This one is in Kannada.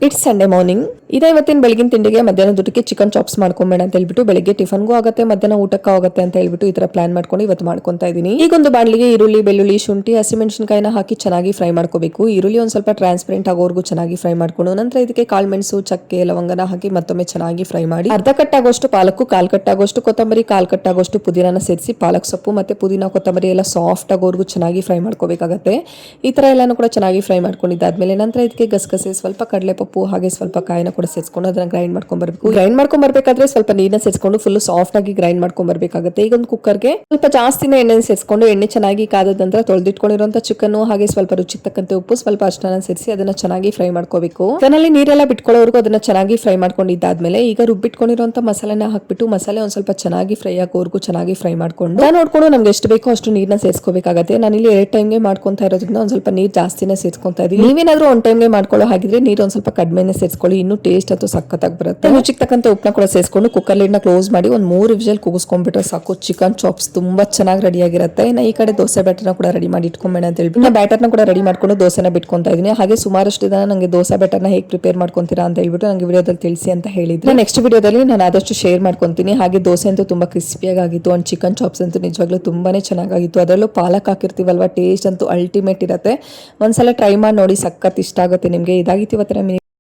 It's Sunday morning. ಇದೇ ಇವತ್ತಿನ ಬೆಳಗಿನ ತಿಂಡಿಗೆ ಮಧ್ಯಾಹ್ನದ ಊಟಕ್ಕೆ ಚಿಕನ್ ಚಾಪ್ಸ್ ಮಾಡ್ಕೊಂಬೇಡ ಅಂತ ಹೇಳ್ಬಿಟ್ಟು ಬೆಳಿಗ್ಗೆ ಟಿಫನ್ಗೂ ಆಗುತ್ತೆ ಮಧ್ಯಾಹ್ನ ಊಟಕ್ಕೂ ಆಗುತ್ತೆ ಅಂತ ಹೇಳ್ಬಿಟ್ಟು ಈ ತರ ಪ್ಲಾನ್ ಮಾಡ್ಕೊಂಡು ಇವತ್ತು ಮಾಡ್ಕೊಂತಾ ಇದೀನಿ. ಈಗೊಂದು ಬಾಣಲಿಗೆ ಈರುಳ್ಳಿ, ಬೆಳ್ಳುಳ್ಳಿ, ಶುಂಠಿ, ಹಸಿಮೆಣಸಿನಕಾಯಿನ ಹಾಕಿ ಚೆನ್ನಾಗಿ ಫ್ರೈ ಮಾಡ್ಕೋಬೇಕು. ಈರುಳ್ಳಿ ಒಂದ್ ಸ್ವಲ್ಪ ಟ್ರಾನ್ಸ್ಪರೆಂಟ್ ಆಗೋವರೆಗೂ ಚೆನ್ನಾಗಿ ಫ್ರೈ ಮಾಡ್ಕೊಂಡು ನಂತರ ಇದಕ್ಕೆ ಕಾಳುಮೆಣಸು, ಚಕ್ಕೆ, ಲವಂಗನ ಹಾಕಿ ಮತ್ತೊಮ್ಮೆ ಚೆನ್ನಾಗಿ ಫ್ರೈ ಮಾಡಿ ಅರ್ಧ ಕಟ್ಟಾಗೋಷ್ಟು ಪಾಲಕ್ಕು, ಕಾಲ್ ಕಟ್ಟಾಗೋಷ್ಟು ಕೊತ್ತಂಬರಿ, ಕಾಲ್ ಕಟ್ಟಾಗೋಷ್ಟು ಪುದೀನಾನ ಸೇರಿಸಿ ಪಾಲಕ್ ಸೊಪ್ಪು ಮತ್ತೆ ಪುದೀನಾ, ಕೊತ್ತಂಬರಿ ಎಲ್ಲ ಸಾಫ್ಟ್ ಆಗೋವರೆಗೂ ಚೆನ್ನಾಗಿ ಫ್ರೈ ಮಾಡ್ಕೋಬೇಕಾಗತ್ತೆ. ಈ ತರ ಎಲ್ಲಾನು ಕೂಡ ಚೆನ್ನಾಗಿ ಫ್ರೈ ಮಾಡ್ಕೊಂಡಿದ್ದಾದ್ಮೇಲೆ ನಂತರ ಇದಕ್ಕೆ ಗಸಗಸೆ, ಸ್ವಲ್ಪ ಕಡಲೆಪಪ್ಪು ಹಾಗೆ ಸ್ವಲ್ಪ ಕಾಯಿನ ಕೂಡ ಸೇರಿಸ್ಕೊಂಡು ಅದನ್ನ ಗ್ರೈಂಡ್ ಮಾಡ್ಕೊಂಡ್ ಬರ್ಬೇಕು. ಗ್ರೈಂಡ್ ಮಾಡ್ಕೊಂಡ್ ಬರ್ಬೇಕಾದ್ರೆ ಸ್ವಲ್ಪ ನೀರನ್ನ ಸೇರಿಸ್ಕೊಂಡು ಫುಲ್ ಸಾಫ್ಟ್ ಆಗಿ ಗ್ರೈಂಡ್ ಮಾಡ್ಕೊಂಡ್ ಬರ್ಬೇಕಾಗುತ್ತೆ. ಈಗ ಒಂದು ಕುಕ್ಕರ್ಗೆ ಸ್ವಲ್ಪ ಜಾಸ್ತಿನ ಎಣ್ಣೆ ಸೇರಿಸ್ಕೊಂಡು ಎಣ್ಣೆ ಚೆನ್ನಾಗಿ ಕಾದ ನಂತರ ತೊಳೆದಿಟ್ಕೊಂಡಿರುವಂತ ಚಿಕನ್ ಹಾಗೆ ಸ್ವಲ್ಪ ರುಚಿಗೆ ತಕ್ಕಂತೆ ಉಪ್ಪು, ಸ್ವಲ್ಪ ಅರಿಶಿನ ಸೇರಿಸಿ ಅದನ್ನ ಚೆನ್ನಾಗಿ ಫ್ರೈ ಮಾಡ್ಕೋಬೇಕು. ಅದರಲ್ಲಿ ನೀರೆಲ್ಲ ಬಿಟ್ಕೊಳ್ಳೋವರೆಗೂ ಅದನ್ನ ಚೆನ್ನಾಗಿ ಫ್ರೈ ಮಾಡ್ಕೊಂಡಿದ್ದಾದ್ಮೇಲೆ ಈಗ ರುಬ್ಬಿಟ್ಕೊಂಡಿರುವಂತ ಮಸಾಲೆನ ಹಾಕ್ಬಿಟ್ಟು ಮಸಾಲೆ ಒಂದ್ ಸ್ವಲ್ಪ ಚೆನ್ನಾಗಿ ಫ್ರೈ ಆಗೋವರೆಗೂ ಚೆನ್ನಾಗಿ ಫ್ರೈ ಮಾಡ್ಕೊಂಡು ನೋಡ್ಕೊಂಡು ನಮ್ಗೆ ಎಷ್ಟು ಬೇಕೋ ಅಷ್ಟು ನೀರನ್ನ ಸೇರಿಸ್ಕೋಬೇಕಾಗತ್ತೆ. ನಾನಿಲ್ಲಿ 2 ಟೈಮ್ಗೆ ಮಾಡ್ಕೊಂತಾ ಇರೋದ್ರಿಂದ ಒಂದ್ ಸ್ವಲ್ಪ ನೀರ್ ಜಾಸ್ತಿನೇ ಸೇರಿಸ್ಕೊಂತಾ ಇದೀನಿ. ನೀವೇನಾದ್ರೂ 1 ಟೈಮ್ಗೆ ಮಾಡ್ಕೊಳ್ಳೋ ಹಾಗಿದ್ರೆ ನೀರು ಒಂದ್ ಸ್ವಲ್ಪ ಕಡಿಮೆನೆ ಸೇರಿಸ್ಕೊಳ್ಳಿ, ಇನ್ನು ಟೇಸ್ಟ್ ಅಂತೂ ಸಖತ್ತಾಗಿ ಬರುತ್ತೆ. ರುಚಿಗೆ ತಕ್ಕಂತೆ ಉಪ್ಪನ್ನ ಕೂಡ ಸೇರಿಸ್ಕೊಂಡು ಕುಕ್ಕರ್ ಲಿಡ್ನ ಕ್ಲೋಸ್ ಮಾಡಿ ಒಂದು 3 ವಿಷಲ್ ಕೂಗಿಸ್ಕೊಂಡ್ಬಿಟ್ರೆ ಸಾಕು. ಚಿಕನ್ ಚಾಪ್ಸ್ ತುಂಬಾ ಚೆನ್ನಾಗಿ ರೆಡಿ ಆಗಿರುತ್ತೆ. ಇನ್ನು ಈ ಕಡೆ ದೋಸೆ ಬ್ಯಾಟರ್ನ ಕೂಡ ರೆಡಿ ಮಾಡಿ ಇಟ್ಕೊಂಬೇಡ ಅಂತ ಹೇಳ್ಬಿಟ್ಟು ಬ್ಯಾಟರ್ನ ಕೂಡ ರೆಡಿ ಮಾಡ್ಕೊಂಡು ದೋಸೆನ ಬಿಟ್ಕೊಂತಾ ಇದೀನಿ. ಹಾಗೆ ಸುಮಾರಷ್ಟು ಜನ ನಂಗೆ ದೋಸೆ ಬ್ಯಾಟರ್ನ ಹೇಗೆ ಪ್ರಿಪೇರ್ ಮಾಡ್ಕೊಂತೀರಾ ಅಂತ ಹೇಳ್ಬಿಟ್ಟು ನಂಗೆ ವಿಡಿಯೋದಲ್ಲಿ ತಿಳಿಸಿ ಅಂತ ಹೇಳಿದ್ರೆ ನೆಕ್ಸ್ಟ್ ವಿಡಿಯೋದಲ್ಲಿ ನಾನು ಆದಷ್ಟು ಶೇರ್ ಮಾಡ್ಕೊಂತೀನಿ. ಹಾಗೆ ದೋಸೆ ಅಂತೂ ತುಂಬಾ ಕ್ರಿಸ್ಪಿಯಾಗಿ ಆಗಿತ್ತು ಅಂಡ್ ಚಿಕನ್ ಚಾಪ್ಸ್ ಅಂತೂ ನಿಜವಾಗ್ಲೂ ತುಂಬಾನೇ ಚೆನ್ನಾಗಿತ್ತು. ಅದರಲ್ಲೂ ಪಾಲಕ್ ಹಾಕಿರ್ತೀವಲ್ವಾ, ಟೇಸ್ಟ್ ಅಂತೂ ಅಲ್ಟಿಮೇಟ್ ಇರುತ್ತೆ. ಒಂದ್ಸಲ ಟ್ರೈ ಮಾಡಿ ನೋಡಿ, ಸಖತ್ ಇಷ್ಟ ಆಗುತ್ತೆ ನಿಮಗೆ. ಇದಾಗಿತ್ತು ಇವತ್ತಿನ